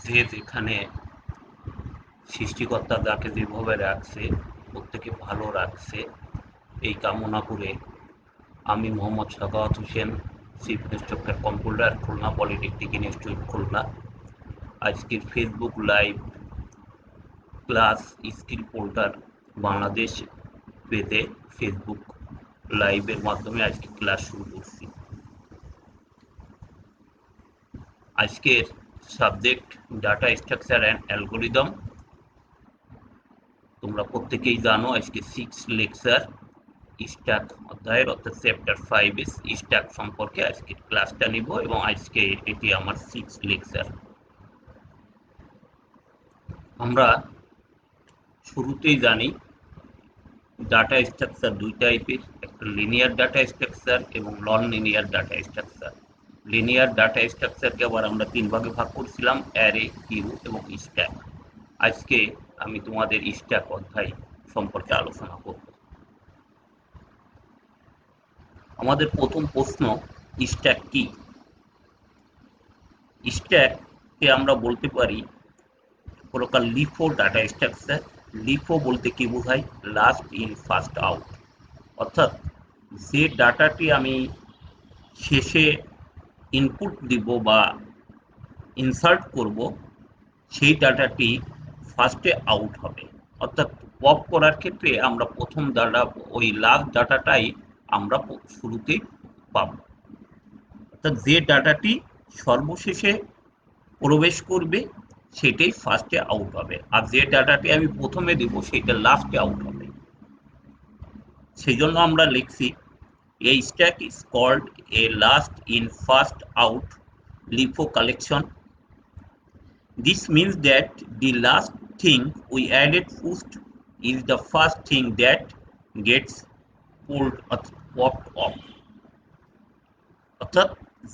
যে যেখানে সৃষ্টিকর্তা যাকে যেভাবে রাখছে প্রত্যেকে ভালো রাখছে এই কামনা করে আমি Mohammad Sakhawat Hossain, chief instructor computer, Khulna polytechnic institute Khulna, আজকের Facebook live class skill portal Bangladesh পেতে ফেসবুক লাইভের মাধ্যমে আজকে ক্লাস শুরু করছি। আজকের subject data structure and algorithm. তোমরা প্রত্যেকেই জানো আজকে 6 লেকচার স্ট্যাক অধ্যায়ের অর্থাৎ চ্যাপ্টার 5 স্ট্যাক সম্পর্কে আজকে ক্লাসটা নিব এবং আজকে এটি আমার 6 লেকচার। আমরা শুরুতেই জানি ডাটা স্ট্রাকচার দুই টাইপের, একটা লিনিয়ার ডাটা স্ট্রাকচার এবং non linear data structure. Linear data স্ট্রাকচারকে আবার আমরা 3 ভাগে ভাগ করছিলাম, অ্যারে, কিউ এবং স্ট্যাক। আজকে আমি তোমাদের স্ট্যাক অধ্যায় সম্পর্কে আলোচনা করব। আমাদের প্রথম প্রশ্ন, স্ট্যাক কি? স্ট্যাককে আমরা বলতে পারি প্রকার লিফো ডাটা স্ট্রাকচার। লিফো বলতে কি বোঝায়? লাস্ট ইন ফার্স্ট আউট, অর্থাৎ যে ডাটাটি আমি শেষে ইনপুট দিব বা ইনসার্ট করব সেই ডাটাটি ফার্স্টে আউট হবে। অর্থাৎ পপ করার ক্ষেত্রে আমরা প্রথম ডাটা, ওই লাস্ট ডাটাটাই আমরা শুরুতেই পাব। অর্থাৎ যে ডাটাটি সর্বশেষে প্রবেশ করবে সেটাই ফার্স্টে আউট হবে, আর যে ডাটাটি আমি প্রথমে দেব সেটা লাস্টে আউট হবে। সেই জন্য আমরা লিখছি a stack is called a last in first out LIFO collection. This means that the last thing we added first is the first thing that gets pulled or popped off. অর্থাৎ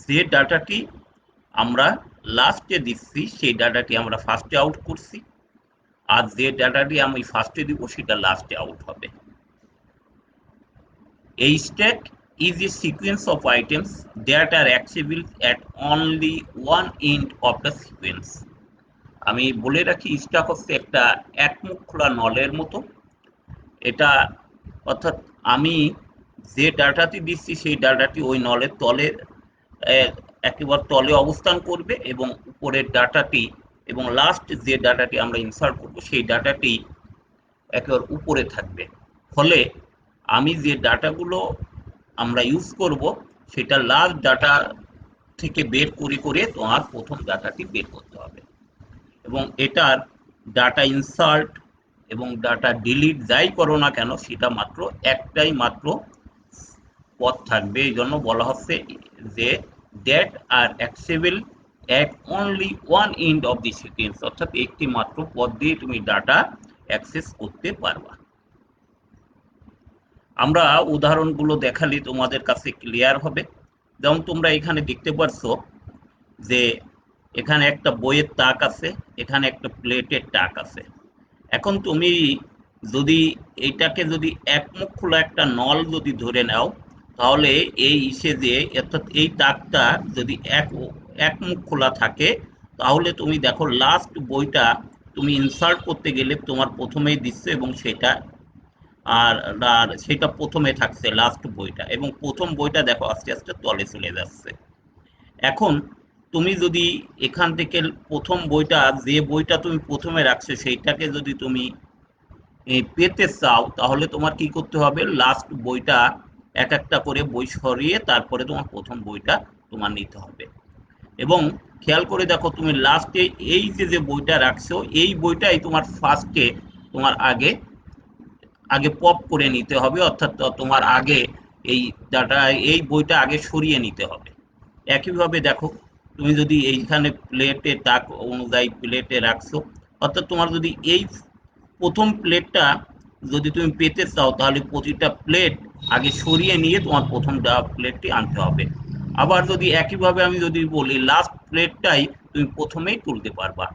যে ডাটাটি আমরা লাস্টে দিচ্ছি সেই ডাটাটি আমরা ফার্স্টে আউট করছি, আর যে ডাটাটি আমি ফার্স্টে দিব সেটা লাস্টে আউট হবে। A stack is a sequence of items that are accessible at only one end of the sequence. আমি বলে রাখি, স্ট্যাক হচ্ছে একটা একমুখ খোলা নলের মতো। এটা অর্থাৎ আমি যে ডাটাটি দিচ্ছি সেই ডাটাটি ওই নলের তলে একেবারে তলে অবস্থান করবে এবং উপরের ডাটাটি এবং লাস্ট যে ডাটাটি আমরা ইনসার্ট করব সেই ডাটাটি একেবারে উপরে থাকবে। ফলে আমি যে ডাটাগুলো আমরা ইউজ করব সেটা লাস্ট ডাটা থেকে বের করে তোমার প্রথম ডাটাটি বের করতে হবে, এবং এটার ডাটা ইনসার্ট এবং ডাটা ডিলিট যাই করো না কেন সেটা মাত্র একটাই মাত্র পথ থাকবে। এই জন্য বলা হচ্ছে যে that are accessible at only one end of the sequence, অর্থাৎ একটি মাত্র পথ দিয়ে তুমি ডাটা অ্যাক্সেস করতে পারবা। আমরা উদাহরণগুলো দেখালে তোমাদের কাছে ক্লিয়ার হবে। যেমন তোমরা এখানে দেখতে পারছো যে এখানে একটা বইয়ের তাক আছে, এখানে একটা প্লেটের তাক আছে। এখন তুমি যদি এইটাকে যদি একমুখ খোলা একটা নল যদি ধরে নাও, তাহলে এই যে অর্থাৎ এই তাকটা যদি একমুখ খোলা থাকে, তাহলে তুমি দেখো লাস্ট বইটা তুমি ইনসার্ট করতে গেলে তোমার প্রথমেই দিচ্ছে এবং সেটা আর আর সেটা প্রথমে থাকছে লাস্ট বইটা, এবং প্রথম বইটা দেখো আস্তে আস্তে তলে চলে যাচ্ছে। এখন তুমি যদি এখান থেকে প্রথম বইটা, যে বইটা তুমি প্রথমে রাখছো সেইটাকে যদি তুমি পেতে চাও, তাহলে তোমার কি করতে হবে? লাস্ট বইটা এক একটা করে বই সরিয়ে তারপরে তোমার প্রথম বইটা তোমার নিতে হবে। এবং খেয়াল করে দেখো, তুমি লাস্টে এই যে বইটা রাখছো এই বইটাই তোমার ফার্স্টে তোমার আগে আগে পপ করে নিতে হবে, অর্থাৎ তোমার আগে এই ডাটা এই বইটা আগে সরিয়ে নিতে হবে। একইভাবে দেখো, তুমি যদি এইখানে প্লেটে তাক অনুযায়ী প্লেটে রাখছো, অর্থাৎ তোমার যদি এই প্রথম প্লেটটা যদি তুমি পেতে চাও তাহলে প্রতিটা প্লেট আগে সরিয়ে নিয়ে তোমার প্রথম প্লেটটি আনতে হবে। আবার যদি একইভাবে আমি যদি বলি লাস্ট প্লেটটাই তুমি প্রথমেই তুলতে পারবা।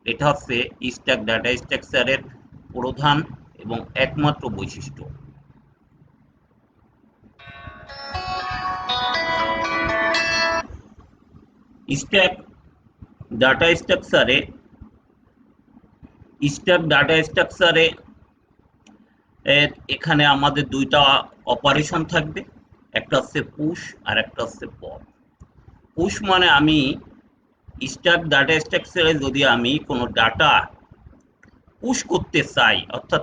এটা হচ্ছে স্ট্যাক ডাটা স্ট্রাকচারের প্রধান এবং একমাত্র বৈশিষ্ট্য। স্ট্যাক ডাটা স্ট্রাকচারে স্ট্যাক ডাটা স্ট্রাকচারে এখানে আমাদের দুইটা অপারেশন থাকবে, একটা হচ্ছে পুশ আর একটা হচ্ছে পপ। পুশ মানে আমি স্ট্যাক ডাটা স্ট্রাকচারে যদি আমি কোনো ডাটা পুশ করতে চাই, অর্থাৎ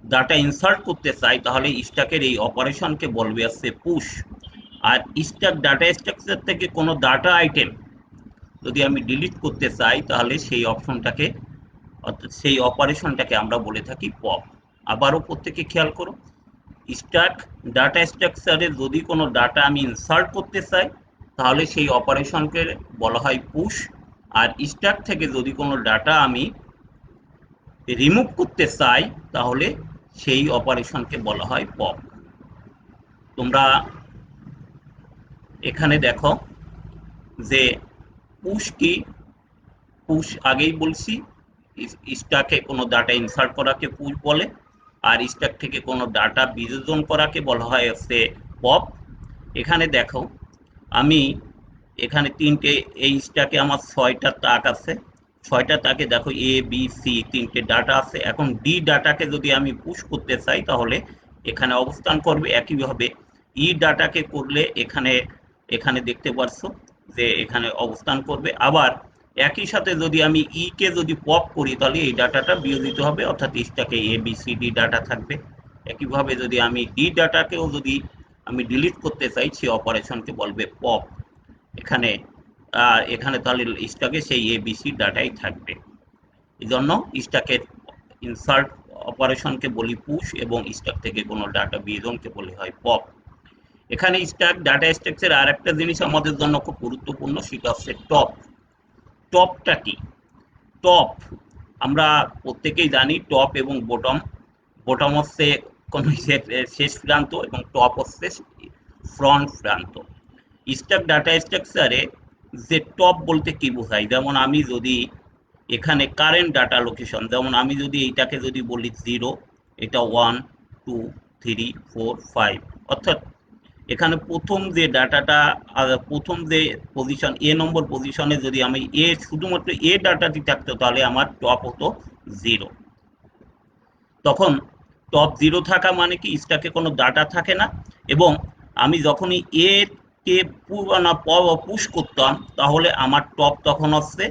ডাটা ইনসার্ট করতে চাই, তাহলে স্ট্যাকের এই অপারেশনকে বলবে হচ্ছে পুশ। আর স্ট্যাক ডাটা স্ট্রাকচার থেকে কোনো ডাটা আইটেম যদি আমি ডিলিট করতে চাই, তাহলে সেই অপশনটাকে, অর্থাৎ সেই অপারেশনটাকে আমরা বলে থাকি পপ। আবারও প্রত্যেকে খেয়াল করো, স্ট্যাক ডাটা স্ট্রাকচারে যদি কোনো ডাটা আমি ইনসার্ট করতে চাই, তাহলে সেই অপারেশনকে বলা হয় পুশ। আর স্ট্যাক থেকে যদি কোনো ডাটা আমি রিমুভ করতে চাই, তাহলে সেই অপারেশনকে বলা হয় পপ। তোমরা এখানে দেখো যে পুশ কি, পুশ আগেই বলছি, স্ট্যাকে কোনো ডাটা ইনসার্ট করাকে পুশ বলে, আর স্ট্যাক থেকে কোনো ডাটা বিয়োজন করাকে বলা হয় হচ্ছে পপ। এখানে দেখো আমি এখানে তিনটে, এই স্ট্যাকে আমার 6টা তাক আছে, 6টা তাকে দেখো এ বি সি তিনটে ডাটা আছে। এখন ডি ডাটাকে যদি আমি পুশ করতে চাই, তাহলে এখানে অবস্থান করবে। একইভাবে ই ডাটাকে করলে এখানে এখানে দেখতে পারছো যে এখানে অবস্থান করবে। আবার একই সাথে যদি আমি ই কে যদি পপ করি, তাহলে এই ডাটাটা বিয়োজিত হবে, অর্থাৎ স্ট্যাকে A B C D data থাকবে। একইভাবে যদি আমি ডি ডাটাকেও যদি আমি ডিলিট করতে চাই, সেই অপারেশনকে বলবে পপ। এখানে এখানে তাহলে স্ট্যাকে সেই এবিসি ডাটাই থাকবে। এই জন্য স্ট্যাকের ইনসার্ট অপারেশনকে বলি পুশ, এবং স্ট্যাক থেকে কোনো ডাটা বিয়োজনকে বলি হয় পপ। এখানে স্ট্যাক ডাটা স্ট্রাকচার আর একটা জিনিস আমাদের জন্য খুব গুরুত্বপূর্ণ, সেটা হচ্ছে টপ। টপটা কি? টপ আমরা প্রত্যেকেই জানি, টপ এবং বটম। বটম হচ্ছে কোনো শেষ প্রান্ত এবং টপ হচ্ছে ফ্রন্ট প্রান্ত। স্ট্যাক ডাটা স্ট্রাকচারে যে টপ বলতে কি বোঝায়, যেমন আমি যদি এখানে কারেন্ট ডাটা লোকেশন, যেমন আমি যদি এইটাকে যদি বলি 0, এটা 1 2 3 4 5, অর্থাৎ এখানে প্রথম যে ডাটাটা, প্রথম যে পজিশন এ নম্বর পজিশনে যদি আমি শুধুমাত্র এ ডাটাটি থাকতো, তাহলে আমার টপ হতো 0। তখন টপ 0 থাকা মানে কি, স্ট্যাকে কোনো ডাটা থাকে না। এবং আমি যখনই এ কে পুশ করতাম, তাহলে আমার টপ তখন হচ্ছে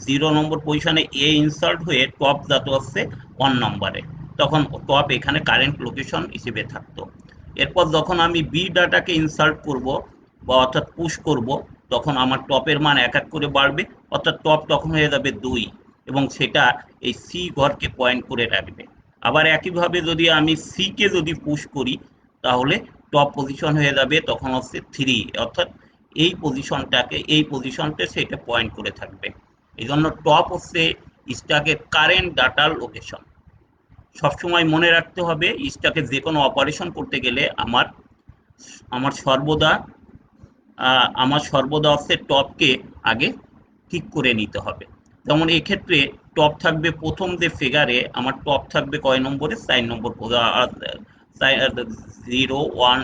0 নম্বর পজিশনে এ ইনসার্ট হয়ে টপ যত হচ্ছে 1 নম্বরে, তখন টপ এখানে কারেন্ট লোকেশন হিসেবে থাকতো। এরপর যখন আমি বি ডাটাকে ইনসার্ট করব, বা অর্থাৎ পুশ করব, তখন আমার টপের মান এক এক করে বাড়বে, অর্থাৎ টপ তখন হয়ে যাবে 2, এবং সেটা এই সি ঘরকে পয়েন্ট করে রাখবে। আবার একইভাবে যদি আমি সি কে যদি পুশ করি, তাহলে টপ পজিশন হয়ে যাবে তখন হচ্ছে 3, অর্থাৎ এই পজিশনটাকে, এই পজিশনটা সেটা পয়েন্ট করে থাকবে। এই জন্য টপ হচ্ছে স্ট্যাকের কারেন্ট ডাটার লোকেশন। সবসময় মনে রাখতে হবে, স্ট্যাকে যে কোনো অপারেশন করতে গেলে আমার আমার সর্বদা আমার সর্বদা হচ্ছে টপকে আগে ঠিক করে নিতে হবে। যেমন এক্ষেত্রে টপ থাকবে প্রথম যে ফিগারে, আমার টপ থাকবে কয় নম্বরে, 4 নম্বর, 0 1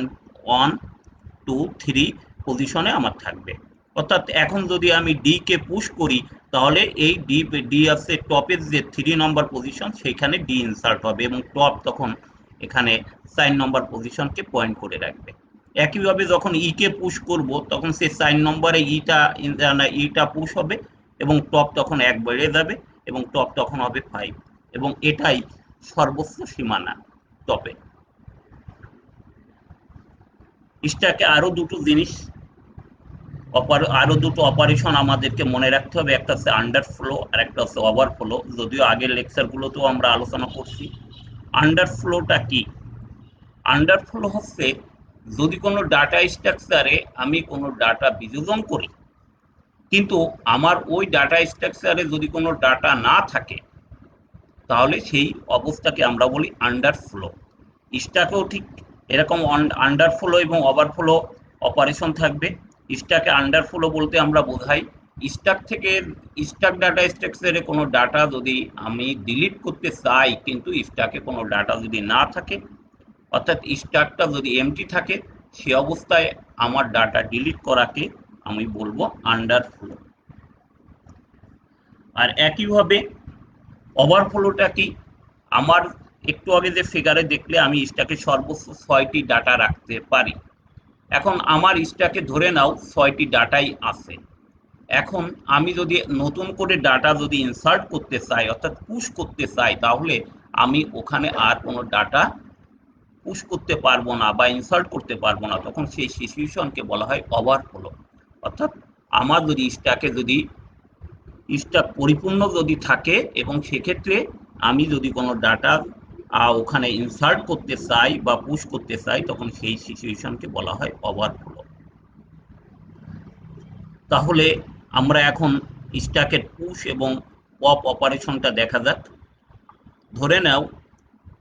1 2 3 পজিশনে আমার থাকবে। অর্থাৎ এখন যদি আমি ডি কে পুশ করি, তাহলে এই ডি আছে টপের যে 3 নম্বর পজিশন, সেইখানে ডি ইনসার্ট হবে, এবং টপ তখন এখানে 4 নম্বর পজিশনকে পয়েন্ট করে রাখবে। একইভাবে যখন ই কে পুশ করব, তখন সে 4 নম্বরে ইটা পুশ হবে, এবং টপ তখন 1 বেড়ে যাবে, এবং টপ তখন হবে 5, এবং এটাই সর্বোচ্চ সীমানা টপে। স্ট্যাকে আরো দুটো অপারেশন আমাদেরকে মনে রাখতে হবে, একটা হচ্ছে আন্ডারফ্লো আর একটা হচ্ছে ওভারফ্লো। যদিও আগের লেকচারগুলোতেও আমরা আলোচনা করছি। আন্ডারফ্লোটা কি? আন্ডারফ্লো হচ্ছে যদি কোনো ডাটা স্ট্রাকচারে আমি কোনো ডাটা বিয়োজন করি, কিন্তু আমার ওই ডাটা স্ট্রাকচারে যদি কোনো ডাটা না থাকে, তাহলে সেই অবস্থাকে আমরা বলি আন্ডারফ্লো। স্ট্যাকেও ঠিক এরকম আন্ডারফ্লো এবং ওভারফ্লো অপারেশন থাকবে। স্ট্যাকে আন্ডারফ্লো বলতে আমরা বোঝাই, স্ট্যাক থেকে স্ট্যাক ডাটা স্ট্রাকচারে কোনো ডাটা যদি আমি ডিলিট করতে চাই, কিন্তু স্ট্যাকে কোনো ডাটা যদি না থাকে, অর্থাৎ স্ট্যাকটা যদি এমটি থাকে, সে অবস্থায় আমার ডাটা ডিলিট করাকে আমি বলবো আন্ডারফ্লো। আর একইভাবে ওভারফ্লোটা কি? আমার একটু আগে যে ফিগারে দেখলে আমি স্ট্যাকে সর্বোচ্চ 6টি ডাটা রাখতে পারি। এখন আমার স্ট্যাকে ধরে নাও 6টি ডাটাই আছে। এখন আমি যদি নতুন করে ডাটা যদি ইনসার্ট করতে চাই অর্থাৎ পুশ করতে চাই, তাহলে আমি ওখানে আর কোনো ডাটা পুশ করতে পারবো না বা ইনসার্ট করতে পারবো না। তখন সেই সিচুয়েশনকে বলা হয় ওভারফ্লো। অর্থাৎ আমার যদি স্ট্যাকে যদি স্ট্যাক পরিপূর্ণ যদি থাকে এবং সেক্ষেত্রে আমি যদি কোনো ডাটা ওখানে ইনসার্ট করতে চাই বা পুশ করতে চাই, তখন সেই সিচুয়েশনকে বলা হয় ওভারফ্লো। তাহলে আমরা এখন স্ট্যাকের পুশ এবং পপ অপারেশনটা দেখা যাক। ধরে নাও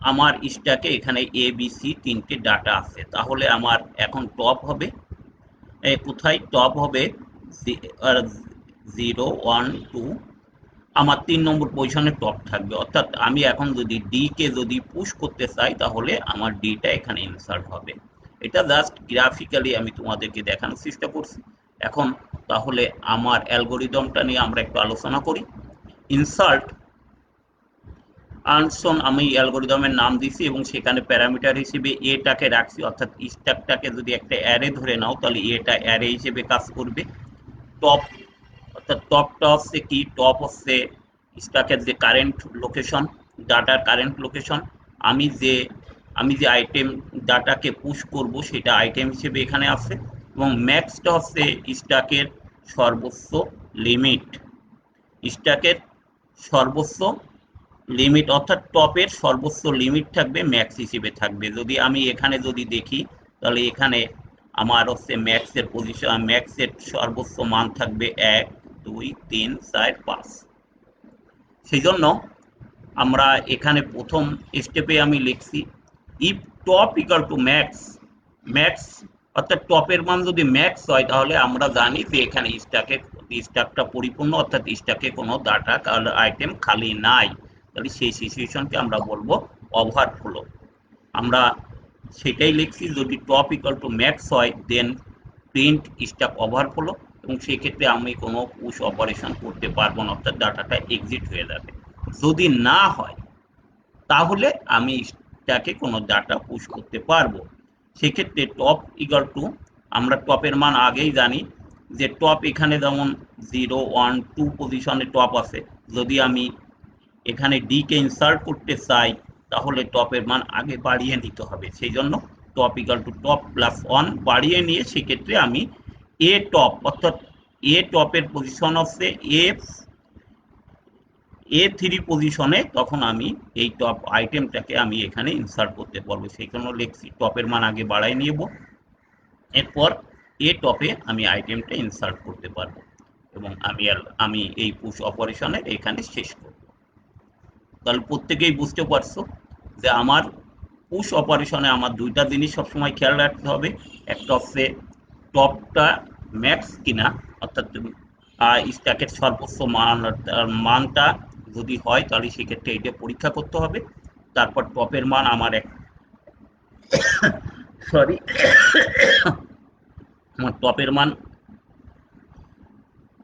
আমার স্ট্যাকে এখানে এ বি সি 3টে ডাটা আছে, তাহলে আমার এখন টপ হবে কোথায়? টপ হবে 0 1 2, আমার 3 নম্বর পজিশনে টপ থাকবে। অর্থাৎ আমি এখন যদি ডি কে যদি পুশ করতে চাই, তাহলে আমার ডিটা এখানে ইনসার্ট হবে। এটা জাস্ট গ্রাফিক্যালি আমি তোমাদেরকে দেখানোর চেষ্টা করছি। এখন তাহলে আমার অ্যালগোরিদমটা নিয়ে আমরা একটু আলোচনা করি। ইনসার্ট আনসন আমি অ্যালগোরিদমের নাম দিছি এবং সেখানে প্যারামিটার হিসেবে এটাকে রাখছি, অর্থাৎ স্ট্যাকটাকে যদি একটা অ্যারে ধরে নাও, তাহলে এটা অ্যারে হিসেবে কাজ করবে। টপ অর্থাৎ টপটা হচ্ছে কি? টপ হচ্ছে স্ট্যাকের যে কারেন্ট লোকেশন, ডাটার কারেন্ট লোকেশন। আমি যে আইটেম ডাটাকে পুশ করব সেটা আইটেম হিসেবে এখানে আছে। এবং ম্যাক্সটা হচ্ছে স্ট্যাকের সর্বোচ্চ লিমিট। স্ট্যাকের সর্বোচ্চ লিমিট অর্থাৎ টপের সর্বোচ্চ লিমিট থাকবে, ম্যাক্স হিসেবে থাকবে। যদি আমি এখানে যদি দেখি, তাহলে এখানে আমার হচ্ছে ম্যাক্সের পজিশন, ম্যাক্সের সর্বোচ্চ মান থাকবে 1 2 3 4 5। সেই জন্য আমরা এখানে প্রথম স্টেপে আমি লিখছি if top equal to max. Max অর্থাৎ টপের মান যদি ম্যাক্স হয়, তাহলে আমরা জানি যে এখানে স্ট্যাকটা পরিপূর্ণ, অর্থাৎ স্ট্যাকে কোনো ডাটা আইটেম খালি নাই। তাহলে সেই সিচুয়েশনকে আমরা বলবো ওভারফ্লো। আমরা সেটাই লিখছি, যদি টপ ইকুয়াল টু ম্যাক্স হয় দেন প্রিন্ট স্ট্যাক ওভারফ্লো, এবং সেক্ষেত্রে আমি কোনো পুশ অপারেশন করতে পারবো না, অর্থাৎ ডাটাটা এক্সিট হয়ে যাবে। যদি না হয়, তাহলে আমি স্ট্যাকে কোনো ডাটা পুশ করতে পারবো। সেক্ষেত্রে টপ ইকুয়াল টু, আমরা টপের মান আগেই জানি যে টপ এখানে যেমন 0 1 2 পজিশনে টপ আছে। যদি আমি এখানে ডি কে ইনসার্ট করতে চাই, তাহলে টপের মান আগে বাড়িয়ে নিতে হবে। সেই জন্য top equal to top plus 1 বাড়িয়ে নিয়ে সেক্ষেত্রে আমি এ টপ অর্থাৎ এ টপের পজিশন হচ্ছে A3 পজিশনে, তখন আমি এই টপ আইটেমটাকে আমি এখানে ইনসার্ট করতে পারবো। সেই জন্য লিখছি টপের মান আগে বাড়াই নিব, এরপর এ টপে আমি আইটেমটা ইনসার্ট করতে পারবো এবং আমি এই পুশ অপারেশনে এখানে শেষ করব। তাহলে প্রত্যেকেই বুঝতে পারছো যে আমার পুশ অপারেশনে আমার দুইটা জিনিস সবসময় খেয়াল রাখতে হবে। একটা হচ্ছে টপটা ম্যাক্স কিনা, অর্থাৎ স্ট্যাকের সর্বোচ্চ মানটা যদি হয়, তাহলে সেক্ষেত্রে এটা পরীক্ষা করতে হবে। তারপর টপের মান আমার আমার টপের মান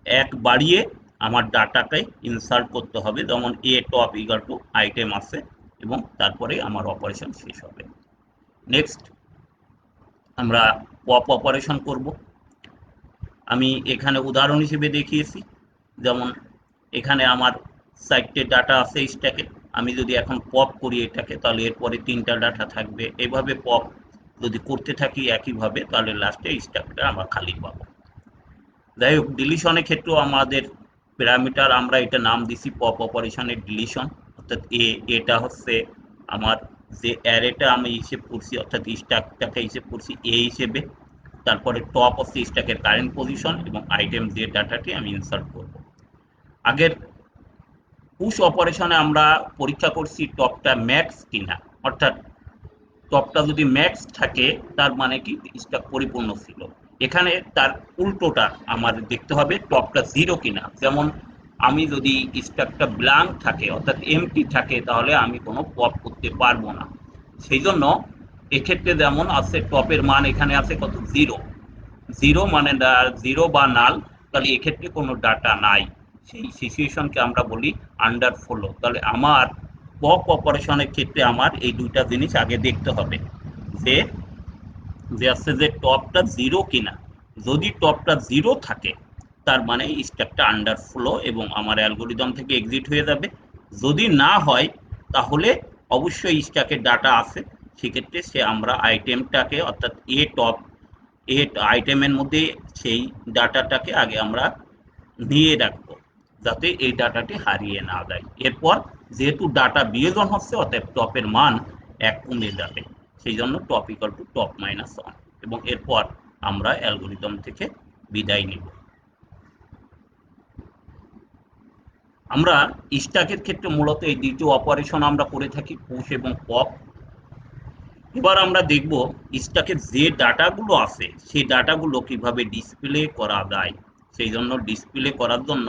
1 বাড়িয়ে আমার ডাটাকে ইনসার্ট করতে হবে, যেমন এ টপ ইকুয়াল টু আইটেম আছে, এবং তারপরে আমার অপারেশন শেষ হবে। নেক্সট আমরা পপ অপারেশন করব। আমি এখানে উদাহরণ হিসেবে দেখিয়েছি, যেমন এখানে আমার 4টে ডাটা আছে স্ট্যাকে। আমি যদি এখন পপ করি এটাকে, তাহলে এরপরে 3টা ডাটা থাকবে। এইভাবে পপ যদি করতে থাকি একইভাবে, তাহলে লাস্টে স্ট্যাকটা আমরা খালি পাবো। যাই হোক, ডিলিশনের ক্ষেত্রেও আমাদের প্যারামিটার, আমরা এটা নাম দিছি পপ অপারেশনের ডিলিশন। অর্থাৎ এটা হচ্ছে আমার যে অ্যারেটা আমি হিসেব করছি, অর্থাৎ স্ট্যাকটাকে হিসেব করছি এ হিসেবে। তারপরে টপ হচ্ছে স্ট্যাকের কারেন্ট পজিশন এবং আইটেম যে ডাটাটি আমি ইনসার্ট করব। আগের পুশ অপারেশনে আমরা পরীক্ষা করছি টপটা ম্যাক্স কিনা, অর্থাৎ টপটা যদি ম্যাক্স থাকে তার মানে কি স্ট্যাক পরিপূর্ণ ছিল। এখানে তার উল্টোটা আমার দেখতে হবে টপটা 0 কিনা। যেমন আমি যদি স্ট্যাকটা ব্ল্যাঙ্ক থাকে অর্থাৎ এমটি থাকে, তাহলে আমি কোনো পপ করতে পারবো না। সেই জন্য এক্ষেত্রে যেমন আছে টপের মান এখানে আছে কত? 0। 0 মানে 0 বা নাল, তাহলে এক্ষেত্রে কোনো ডাটা নাই। সেই সিচুয়েশনকে আমরা বলি আন্ডারফ্লো। তাহলে আমার পপ অপারেশনের ক্ষেত্রে আমার এই দুইটা জিনিস আগে দেখতে হবে যে আছে যে টপটা জিরো কিনা। যদি টপটা জিরো থাকে তার মানে স্ট্যাকটা আন্ডারফ্লো এবং আমার অ্যালগোরিদম থেকে এক্সিট হয়ে যাবে। যদি না হয় তাহলে অবশ্যই স্ট্যাকের ডাটা আছে, সেক্ষেত্রে আমরা আইটেমটাকে অর্থাৎ এ আইটেমের মধ্যে সেই ডাটাটাকে আগে আমরা নিয়ে রাখবো যাতে এই ডাটাটি হারিয়ে না যায়। এরপর যেহেতু ডাটা বিয়োজন হচ্ছে অতএব টপের মান 1 কমে যাবে, সেই জন্য top equal to top minus 1 এবং এরপর আমরা অ্যালগোরিদম থেকে বিদায় নিব। আমরা স্ট্যাকের ক্ষেত্রে মূলত এই দুটো অপারেশন আমরা করে থাকি, পুশ এবং পপ। এবার আমরা দেখব স্ট্যাকের যে ডাটাগুলো আছে সেই ডাটাগুলো কিভাবে ডিসপ্লে করা যায়। সেই জন্য ডিসপ্লে করার জন্য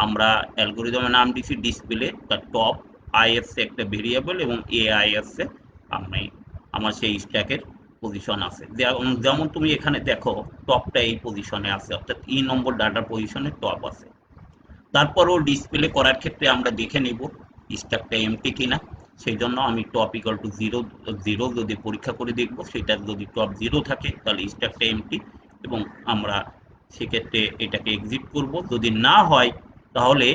আমরা অ্যালগোরিদমের নাম দিচ্ছি ডিসপ্লে। তার টপ আইএফসি একটা ভেরিয়েবল এবং এআইএফসি আমি আমার সেই স্ট্যাকের পজিশন আছে। যেমন তুমি এখানে দেখো টপটা এই পজিশনে আছে, অর্থাৎ ই নম্বর ডাটার পজিশনে টপ আছে। তারপরও ডিসপ্লে করার ক্ষেত্রে আমরা দেখে নেব স্ট্যাকটা এমটি কিনা। সেই জন্য আমি টপ ইকুয়াল টু জিরো যদি পরীক্ষা করে দেখব, সেটা যদি টপ জিরো থাকে তাহলে স্ট্যাকটা এমটি এবং আমরা সেক্ষেত্রে এটাকে এক্সিট করব। যদি না হয় তাহলে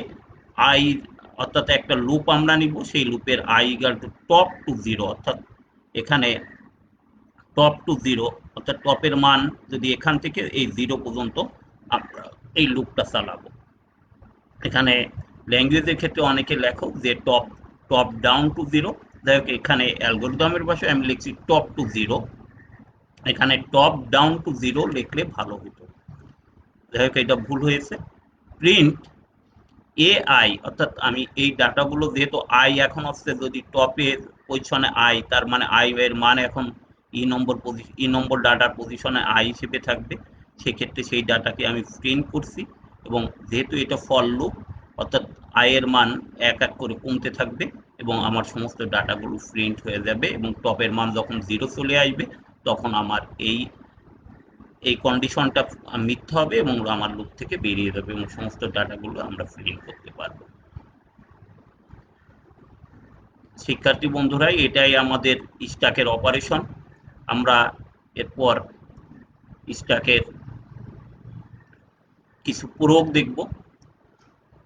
আই অর্থাৎ একটা লুপ আমরা নিব, সেই লুপের I equal to top to zero, অর্থাৎ এখানে টপ টু জিরো অর্থাৎ টপের মান যদি এখান থেকে এই জিরো পর্যন্ত আমরা এই লুপটা চালাবো। এখানে ল্যাঙ্গুয়েজের ক্ষেত্রে অনেকে লেখো যে টপ ডাউন টু জিরো, যাই হোক এখানে অ্যালগোরিদমের ভাষায় আমি লিখছি টপ টু জিরো। এখানে টপ ডাউন টু জিরো লিখলে ভালো হতো, যাই হোক এটা ভুল হয়েছে। প্রিন্ট এআই অর্থাৎ আমি এই ডাটাগুলো যেহেতু আই এখন হচ্ছে, যদি টপের পজিশনে আই তার মানে আই এর মান এখন ই নম্বর ডাটার পজিশনে আই হিসেবে থাকবে, সেক্ষেত্রে সেই ডাটাকে আমি প্রিন্ট করছি এবং যেহেতু এটা ফর লুপ অর্থাৎ আই এর মান এক এক করে কমতে থাকবে এবং আমার সমস্ত ডাটাগুলো প্রিন্ট হয়ে যাবে এবং টপের মান যখন জিরো চলে আসবে তখন আমার এই কন্ডিশনটা মিথ্যা হবে এবং আমার লুপ থেকে বেরিয়ে যাবে এবং সমস্ত ডাটাগুলো আমরা প্রিন্ট করতে পারবো। শিক্ষার্থী বন্ধুরা, এটাই আমাদের স্ট্যাকের অপারেশন। আমরা এরপর স্ট্যাকের কিছু প্রয়োগ দেখব।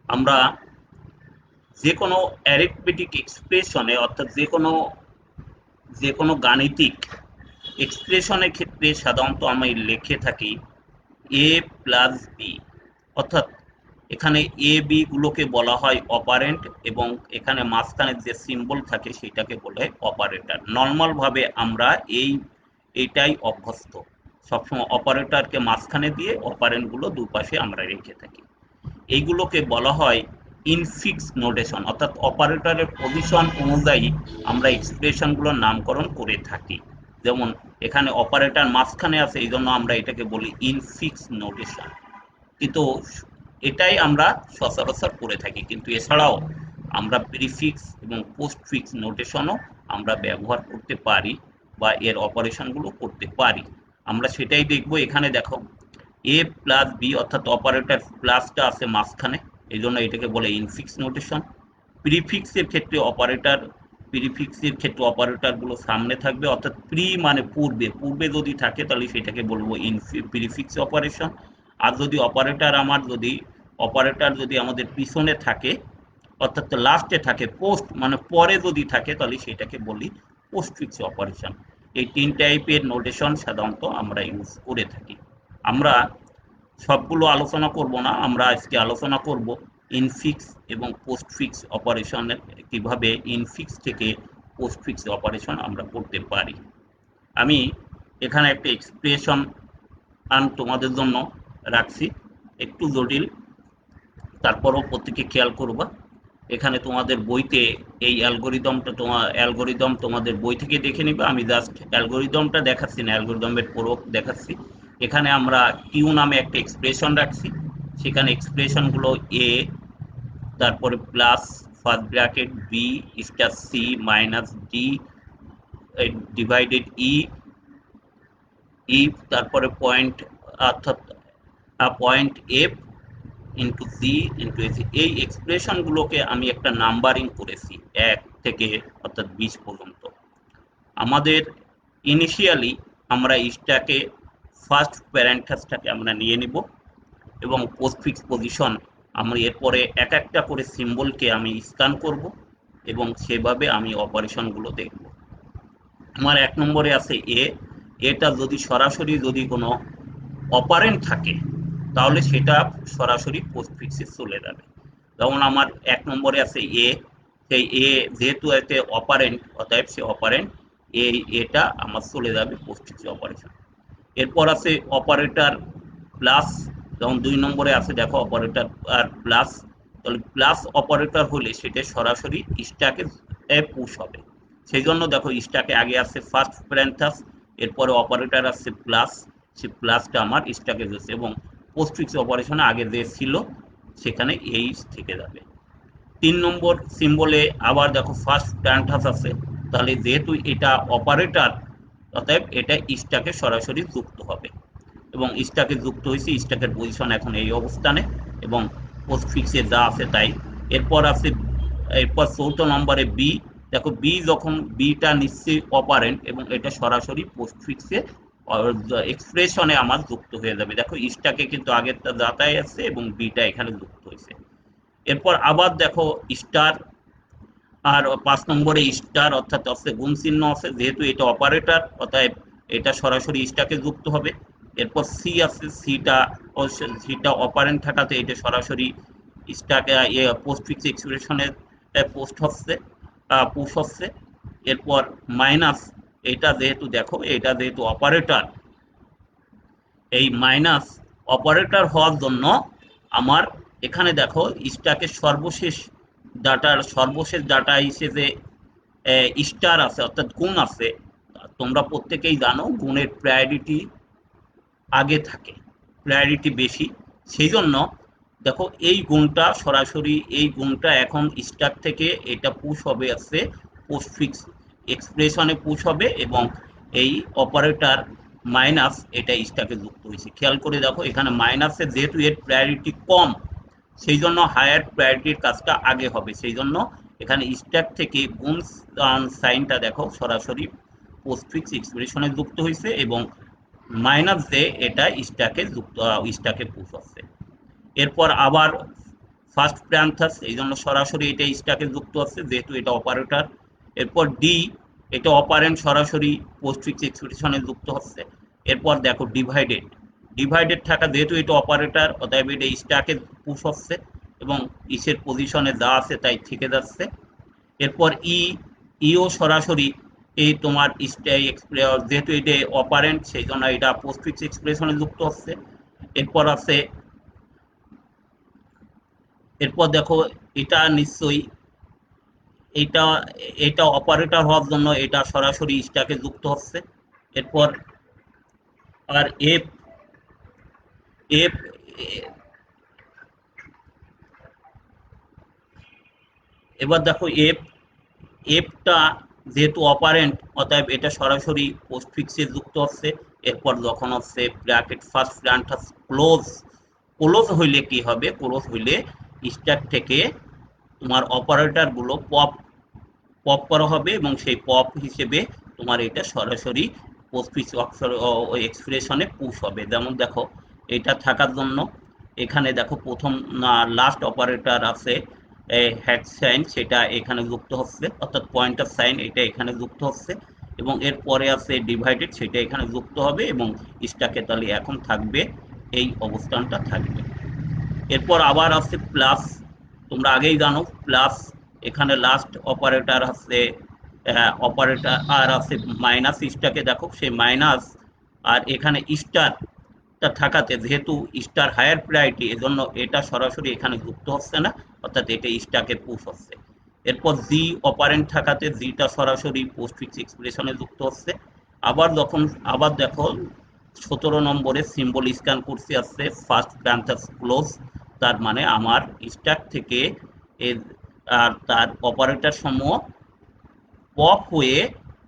আমরা যে কোনো অ্যারিথমেটিক এক্সপ্রেশনে অর্থাৎ যে কোনো গাণিতিক এক্সপ্রেশনের ক্ষেত্রে সাধারণত আমি লিখে থাকি এ প্লাস বি, অর্থাৎ এখানে এ বি গুলোকে বলা হয় অপারেন্ট এবং এখানে মাঝখানে যে সিম্বল থাকে সেটাকে বলে অপারেটর। নর্মাল ভাবে আমরা এইটাই অভ্যস্ত, সবসময় অপারেটরকে মাঝখানে দিয়ে অপারেন্ট গুলো দুপাশে আমরা রেখে থাকি। এইগুলোকে বলা হয় ইনফিক্স নোটেশন, অর্থাৎ অপারেটরের পজিশন অনুযায়ী আমরা এক্সপ্রেশন গুলোর নামকরণ করে থাকি। যেমন এখানে অপারেটর মাঝখানে আছে, এই জন্য আমরা এটাকে বলি ইনফিক্স নোটেশন। কিন্তু এটাই আমরা সচরাচর করে থাকি, কিন্তু এছাড়াও আমরা প্রিফিক্স এবং পোস্টফিক্স নোটেশনও আমরা ব্যবহার করতে পারি বা এর অপারেশনগুলো করতে পারি। আমরা সেটাই দেখব। এখানে দেখো এ প্লাস বি অর্থাৎ অপারেটর প্লাসটা আছে মাঝখানে, এই জন্য এটাকে বলে ইনফিক্স নোটেশন। প্রিফিক্সের ক্ষেত্রে অপারেটরগুলো সামনে থাকবে, অর্থাৎ প্রি মানে পূর্বে যদি থাকে তাহলে সেটাকে বলবো প্রিফিক্স অপারেশন। আর যদি অপারেটর যদি আমাদের পিছনে থাকে অর্থাৎ লাস্টে থাকে, পোস্ট মানে পরে যদি থাকে তাহলে সেটাকে বলি পোস্টফিক্স অপারেশন। এই 3 টাইপের নোটেশন সাধারণত আমরা ইউজ করে থাকি। আমরা সবগুলো আলোচনা করব না, আমরা আজকে আলোচনা করব ইনফিক্স এবং পোস্টফিক্স অপারেশনের কিভাবে ইনফিক্স থেকে পোস্টফিক্স অপারেশন আমরা করতে পারি। আমি এখানে একটা এক্সপ্রেশন তোমাদের জন্য রাখছি, একটু জটিল, তারপরও প্রত্যেকে খেয়াল করবা। এখানে তোমাদের বইতে এই অ্যালগোরিদম তোমাদের বই থেকে দেখে নিবে। আমি জাস্ট অ্যালগোরিদমটা দেখাচ্ছি না, অ্যালগোরিদমের প্রয়োগ দেখাচ্ছি। এখানে আমরা কিউ নামে একটা এক্সপ্রেশন রাখছি, সেখানে এক্সপ্রেশনগুলো এ, তারপরে plus first bracket B star C minus D divided E, তারপরে পয়েন্ট অর্থাৎ point F into G into AC, এই এক্সপ্রেশনগুলোকে আমি একটা নাম্বারিং করেছি 1 থেকে অর্থাৎ 20 পর্যন্ত। আমাদের ইনিশিয়ালি আমরা স্ট্যাকে ফার্স্ট প্যারেন্থাসটাকে আমরা নিয়ে নিব এবং পোস্টফিক্স পজিশন আমরা এরপরে এক একটা করে সিম্বলকে আমি স্ক্যান করব এবং সেভাবে আমি অপারেশনগুলো দেখব। আমার 1 নম্বরে আছে এ, এটা যদি সরাসরি যদি কোনো অপারেন্ট থাকে তাহলে সেটা সরাসরি পোস্টফিক্সে চলে যাবে। যেমন আমার 1 নম্বরে আছে এ, সেই এ যেহেতু এতে অপারেন্ট, অতএব সে অপারেন্ট, এটা আমার চলে যাবে পোস্টফিক্সে অপারেশন। এরপর আছে অপারেটর প্লাস, যেমন 2 নম্বরে আছে দেখো অপারেটর আর প্লাস, তাহলে প্লাস অপারেটর হলে সেটা সরাসরি স্ট্যাকে পুশ হবে। সেই জন্য দেখো স্ট্যাকে আগে আছে ফার্স্ট প্যারেন্থাস, এরপরে অপারেটর আছে প্লাস, সে প্লাসটা আমার স্ট্যাকে যাচ্ছে এবং পোস্টফিক্স অপারেশনে আগে যে ছিল সেখানে এই থেকে যাবে। 3 নম্বর সিম্বলে আবার দেখো ফার্স্ট প্যারেন্থাস আছে, তাহলে যেহেতু এটা অপারেটর অতএব এটা স্ট্যাকে সরাসরি যুক্ত হবে এবং স্ট্যাকে যুক্ত হয়েছে, স্ট্যাকের পজিশন এখন এই অবস্থানে এবং পোস্টফিক্সে যা আছে তাই। এরপর আছে, এরপর 4th নম্বরে বি, দেখো বি যখন বিটা নিশ্চয়ই অপারেন্ট এবং এটা সরাসরি পোস্টফিক্সে এক্সপ্রেশনে আমার যুক্ত হয়ে যাবে। দেখো স্ট্যাকে কিন্তু আগেরটা যাতাই আছে এবং বিটা এখানে যুক্ত হয়েছে। এরপর আবার দেখো স্টার, আর 5 নম্বরে স্টার অর্থাৎ আছে গুণ চিহ্ন আছে, যেহেতু এটা অপারেটর অতএব এটা সরাসরি স্টাকে যুক্ত হবে। এরপর সি আছে, সিটা অপারেন্ট থাকাতে এটা সরাসরি স্টাকে পোস্টফিক্স এক্সপ্রেশনে পোস্ট হচ্ছে, পুশ হচ্ছে। এরপর মাইনাস, এটা যেহেতু দেখো এটা যেহেতু অপারেটর, এই মাইনাস অপারেটর হওয়ার জন্য আমার এখানে দেখো স্ট্যাকের সর্বশেষ ডাটা হিসেবে স্টার আছে অর্থাৎ গুণ আছে। তোমরা প্রত্যেকেই জানো গুণের প্রায়োরিটি আগে থাকে, প্রায়োরিটি বেশি। সেই জন্য দেখো এই গুণটা সরাসরি, এই গুণটা এখন স্ট্যাক থেকে এটা পুশ হবে আছে পোস্টফিক্স এক্সপ্রেশনে পুশ হবে এবং এই অপারেটর মাইনাস এটা স্ট্যাকে যুক্ত হয়েছে। খেয়াল করে দেখো এখানে মাইনাসের যেহেতু এর প্রায়োরিটি কম সেই জন্য হায়ার প্রায়োরিটির কাজটা আগে হবে, সেই জন্য এখানে স্ট্যাক থেকে গুণ সাইনটা দেখো সরাসরি পোস্টফিক্স এক্সপ্রেশনে যুক্ত হয়েছে এবং মাইনাস যে এটা স্ট্যাকে পুশ হচ্ছে। এরপর আবার ফার্স্ট প্যারান্থাস, এই জন্য সরাসরি এটা স্ট্যাকে যুক্ত হচ্ছে যেহেতু এটা অপারেটর। এরপর ডি, এটা অপারেন্ট সরাসরি পোস্টফিক্স এক্সপ্রেশনে যুক্ত হচ্ছে। এরপর দেখো ডিভাইডেড, ডিভাইডেড থাকা যেহেতু এটা অপারেটর অতএব এটা স্ট্যাকে পুশ হচ্ছে এবং ইসের পজিশনে যা আছে তাই থেকে যাচ্ছে। এরপর ইও সরাসরি এই তোমার যেহেতু এটা অপারেন্ট সেই জন্য এটা পোস্টফিক্স এক্সপ্রেশনে যুক্ত হচ্ছে। এরপর আছে, এরপর দেখো এটা নিশ্চয়ই এটা এটা অপারেটর হওয়ার জন্য এটা সরাসরি স্ট্যাকে যুক্ত হচ্ছে। এরপর আর এফ, এফ এবার দেখো এফটা যেহেতু অপারেন্ট অতএব এটা সরাসরি পোস্টফিক্সে যুক্ত হচ্ছে। এরপর যখন হচ্ছে ব্র্যাকেট ফার্স্ট প্যারান্থাস ক্লোজ, ক্লোজ হইলে কি হবে, ক্লোজ হইলে স্ট্যাক থেকে তোমার অপারেটর গুলো পপ পপ করা হবে এবং সেই পপ হিসেবে তোমার এটা সরাসরি পোস্টফিক্স এক্সপ্রেশনে পুশ হবে। যেমন দেখো এটা থাকার জন্য এখানে দেখো প্রথম লাস্ট অপারেটর আছে হ্যাশ সাইন, সেটা এখানে যুক্ত হচ্ছে অর্থাৎ পয়েন্টার সাইন এটা এখানে যুক্ত হচ্ছে এবং এর পরে আছে ডিভাইডেড, সেটা এখানে যুক্ত হবে এবং স্ট্যাকে তাহলে এখন থাকবে এই অবস্থানটা থাকবে। এরপর আবার আছে প্লাস, তোমরা আগেই জানো প্লাস, এখানে লাস্ট অপারেটর আছে অপারেটর আর আছে মাইনাস, স্টারকে দেখো সেই মাইনাস আর এখানে স্টারটা থাকাতে যেহেতু স্টার হায়ার প্রায়োরিটি এজন্য এটা সরাসরি এখানে যুক্ত হচ্ছে না অর্থাৎ এটা স্টারকে পুশ হচ্ছে। এরপর জি অপারেন্ট থাকাতে জিটা সরাসরি পোস্টফিক্স এক্সপ্রেশনে যুক্ত হচ্ছে। আবার যখন আবার দেখো 17 নম্বরে সিম্বল স্ক্যান করতে আসছে ফার্স্ট প্যারান্থাস ক্লোজ, তার মানে আমার স্ট্যাক থেকে এর আর তার অপারেটর সমূহ পপ হয়ে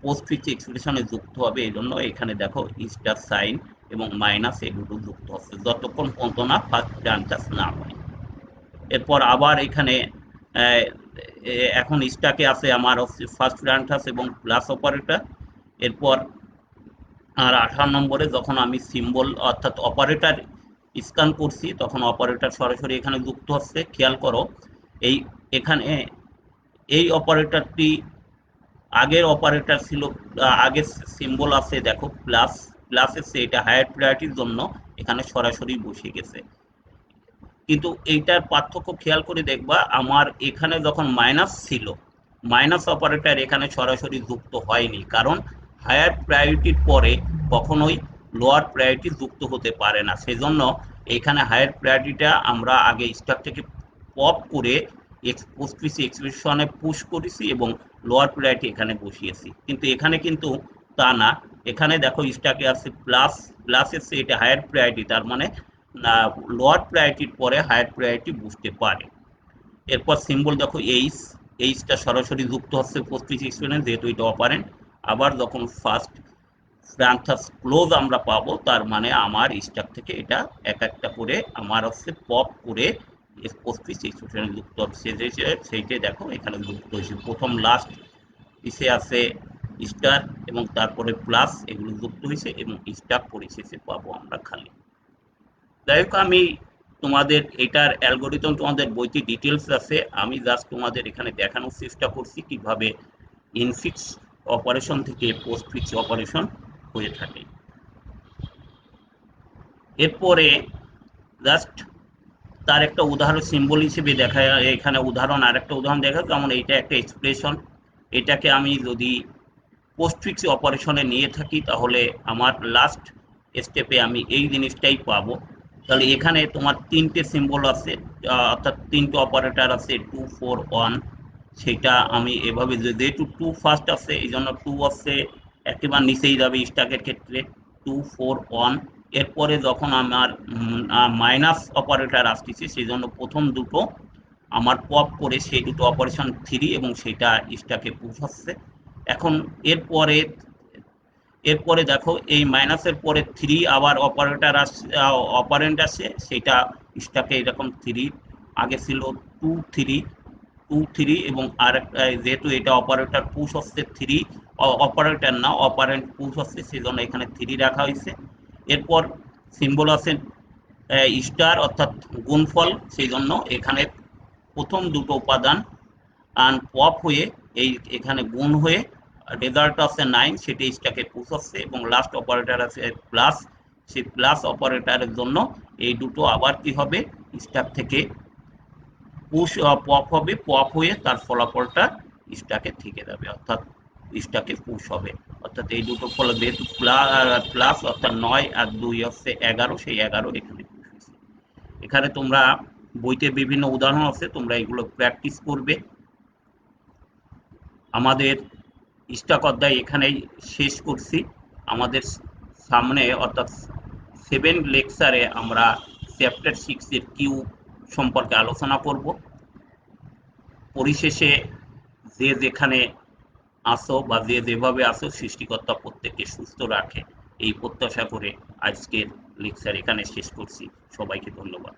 পোস্টফিক্স এক্সপ্রেশনে যুক্ত হবে, এই জন্য এখানে দেখো স্টার সাইন এবং মাইনাস এগুলো যুক্ত হচ্ছে যতক্ষণ পর্যন্ত না ফার্স্ট প্যারান্থাস না হয়। এরপর আবার এখানে এখন স্টাকে আছে আমার হচ্ছে ফার্স্ট ব্রাঞ্চ আছে এবং প্লাস অপারেটর। এরপর আর 18 নম্বরে যখন আমি সিম্বল অর্থাৎ অপারেটর স্ক্যান করছি তখন অপারেটর সরাসরি এখানে যুক্ত হচ্ছে। খেয়াল করো এই এখানে এই অপারেটরটি আগের অপারেটর ছিল, আগের সিম্বল আছে দেখো প্লাস, প্লাসের চেয়ে এটা হায়ার প্রায়োরিটির জন্য এখানে সরাসরি বসে গেছে। কিন্তু এইটার পার্থক্য খেয়াল করে দেখবা, আমার এখানে যখন মাইনাস ছিল মাইনাস অপারেটর এখানে সরাসরি যুক্ত হয়নি, কারণ হায়ার প্রায়োরিটির পরে কখনোই লোয়ার প্রায়োরিটি যুক্ত হতে পারে না। সেজন্য এখানে হায়ার প্রায়োরিটিটা আমরা আগে স্ট্যাক থেকে পপ করে পোস্টফিক্স এক্সপ্রেশনে পুশ করেছি এবং লোয়ার প্রায়োরিটি এখানে বসিয়েছি। কিন্তু এখানে কিন্তু তা না, এখানে দেখো স্ট্যাকে আছে প্লাস, প্লাসের চেয়ে এটা হায়ার প্রায়োরিটি, তার মানে লোয়ার প্রায়োরিটির পরে হায়ার প্রায়োরিটি বুঝতে পারে। এরপর সিম্বল দেখো এইচ, এইচটা সরাসরি যুক্ত হচ্ছে পোস্টফিক্স এক্সপ্রেশনে যেহেতু এটা অপারেন্ট। আবার যখন ফার্স্ট ব্রাঞ্চাস ক্লোজ আমরা পাবো তার মানে আমার স্ট্যাক থেকে এটা এক একটা করে আমার হচ্ছে পপ করে পোস্টফিক্স এক্সপ্রেশনে যুক্ত হচ্ছে, সেইটাই দেখো এখানে যুক্ত হয়েছে। প্রথম লাস্ট পিছে আছে স্টার এবং তারপরে প্লাস, এগুলো যুক্ত হয়েছে এবং স্ট্যাক পরিশেষে পাবো আমরা খালি। যাই হোক, আমি তোমাদের এটার অ্যালগোরিদম তোমাদের বইতে ডিটেলস আছে, আমি জাস্ট তোমাদের এখানে দেখানোর চেষ্টা করছি কিভাবে ইনফিক্স অপারেশন থেকে পোস্টফিক্স অপারেশন হয়ে থাকে। এরপরে জাস্ট তার একটা উদাহরণ সিম্বল হিসেবে দেখা, এখানে উদাহরণ আরেকটা উদাহরণ দেখা, যেমন এইটা একটা এক্সপ্রেশন, এটাকে আমি যদি পোস্টফিক্স অপারেশনে নিয়ে থাকি তাহলে আমার লাস্ট স্টেপে আমি এই জিনিসটাই পাবো। তাহলে এখানে তোমার তিনটে সিম্বল আছে, অর্থাৎ তিনটে অপারেটর আছে 2 4 1, সেটা আমি এভাবে যেহেতু 2 ফার্স্ট আছে এই জন্য 2 আছে একেবারে নিচেই যাবে স্ট্যাকের ক্ষেত্রে 2 4 1। এরপরে যখন আমার মাইনাস অপারেটর আসতেছে সেই জন্য প্রথম দুটো আমার পপ করে সেই দুটো অপারেশন 3 এবং সেটা স্ট্যাকে পুশ হচ্ছে। এখন এরপরে এরপরে দেখো এই মাইনাসের পরে 3 আবার অপারেটর আসছে, অপারেন্ট আসে, সেটা স্ট্যাকে এরকম 3 আগে ছিল 2 3 2 3 এবং আর যেহেতু এটা অপারেটর পুশ হচ্ছে 3, অপারেটর না অপারেন্ট পুশ হচ্ছে সেজন্য এখানে 3 রাখা হয়েছে। এরপর সিম্বল আছে স্টার অর্থাৎ গুণফল, সেই জন্য এখানে প্রথম দুটো উপাদান আন পপ হয়ে এই এখানে গুণ হয়ে রেজাল্ট আছে 9, সেটি স্ট্যাকে পুশ হচ্ছে এবং লাস্ট অপারেটর আছে প্লাস, সেই প্লাস অপারেটরের জন্য এই দুটো আবার কি হবে স্ট্যাক থেকে পুশ পপ হবে, পপ হয়ে তার ফলাফলটা স্ট্যাকে থেকে যাবে অর্থাৎ স্ট্যাকে পুশ হবে। অর্থাৎ এই দুটো ফল যেহেতু প্লাস অর্থাৎ 9 আর 2 হচ্ছে 11, সেই 11 এখানে পুশ হচ্ছে। এখানে তোমরা বইতে বিভিন্ন উদাহরণ আছে, তোমরা এগুলো প্র্যাকটিস করবে। আমাদের স্টক অধ্যায় এখানেই শেষ করছি। আমাদের সামনে অর্থাৎ 7 লেকচারে আমরা চ্যাপ্টার 6 এর কিউ সম্পর্কে আলোচনা করব। পরিশেষে যে যেখানে আসো বা যে যেভাবে আসো সৃষ্টিকর্তা প্রত্যেককে সুস্থ রাখে এই প্রত্যাশা করে আজকের লেকচার এখানে শেষ করছি। সবাইকে ধন্যবাদ।